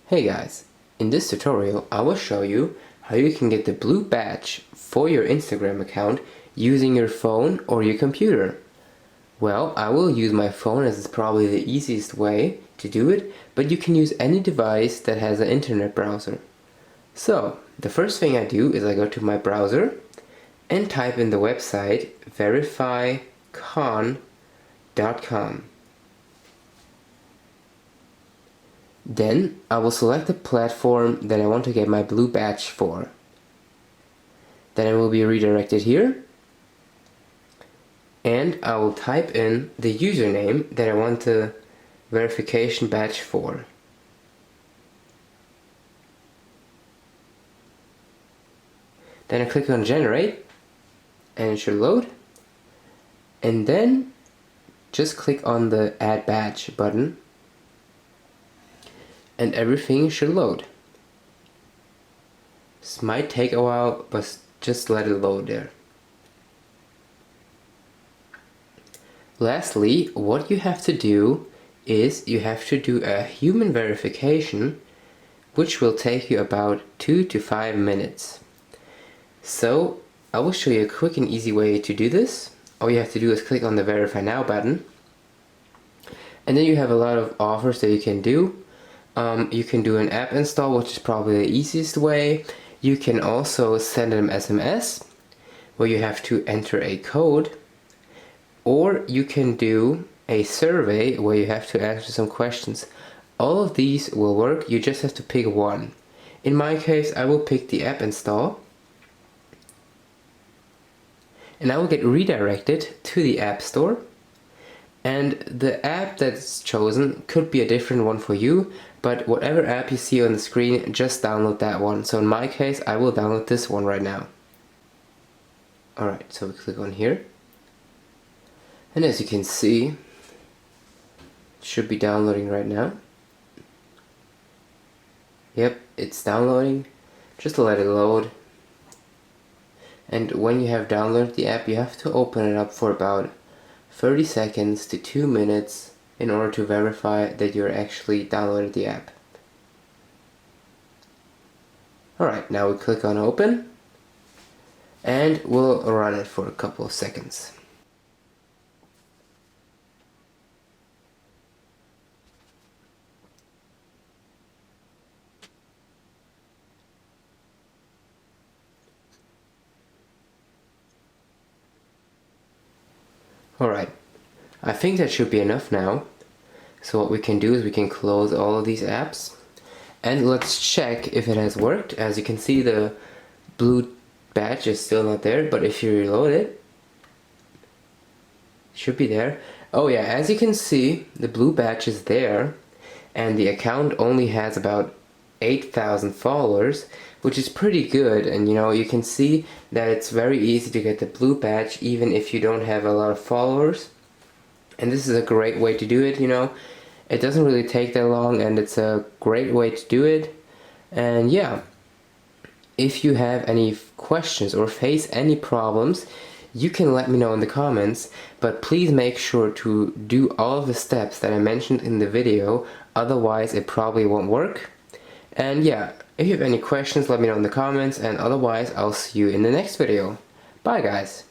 Hey guys, in this tutorial I will show you how you can get the blue badge for your Instagram account using your phone or your computer. Well, I will use my phone as it's probably the easiest way to do it, but you can use any device that has an internet browser. So, the first thing I do is I go to my browser and type in the website verifycon.com. Then I will select the platform that I want to get my blue badge for. Then I will be redirected here, and I will type in the username that I want the verification badge for. Then I click on generate and it should load, and then just click on the add badge button and everything should load. This might take a while, but just let it load there. Lastly, what you have to do is you have to do a human verification, which will take you about 2 to 5 minutes. So I will show you a quick and easy way to do this. All you have to do is click on the verify now button, and then you have a lot of offers that you can do. You can do an app install, which is probably the easiest way. You can also send an SMS where you have to enter a code, or you can do a survey where you have to answer some questions. All of these will work, you just have to pick one. In my case, I will pick the app install, and I will get redirected to the App Store. And the app that's chosen could be a different one for you, but whatever app you see on the screen, just download that one. So in my case, I will download this one right now. Alright, so we click on here. And as you can see, it should be downloading right now. Yep, it's downloading. Just let it load. And when you have downloaded the app, you have to open it up for about 30 seconds to 2 minutes in order to verify that you're actually downloaded the app. Alright, now we click on open and we'll run it for a couple of seconds. Alright, I think that should be enough now. So what we can do is we can close all of these apps and let's check if it has worked. As you can see, the blue badge is still not there, but if you reload it, it should be there. Oh yeah, as you can see, the blue badge is there and the account only has about 8,000 followers, which is pretty good. And you can see that it's very easy to get the blue badge even if you don't have a lot of followers. And this is a great way to do it. It doesn't really take that long and it's a great way to do it. And yeah, if you have any questions or face any problems, you can let me know in the comments, but please make sure to do all of the steps that I mentioned in the video, otherwise it probably won't work. And yeah, if you have any questions, let me know in the comments, and otherwise I'll see you in the next video. Bye guys!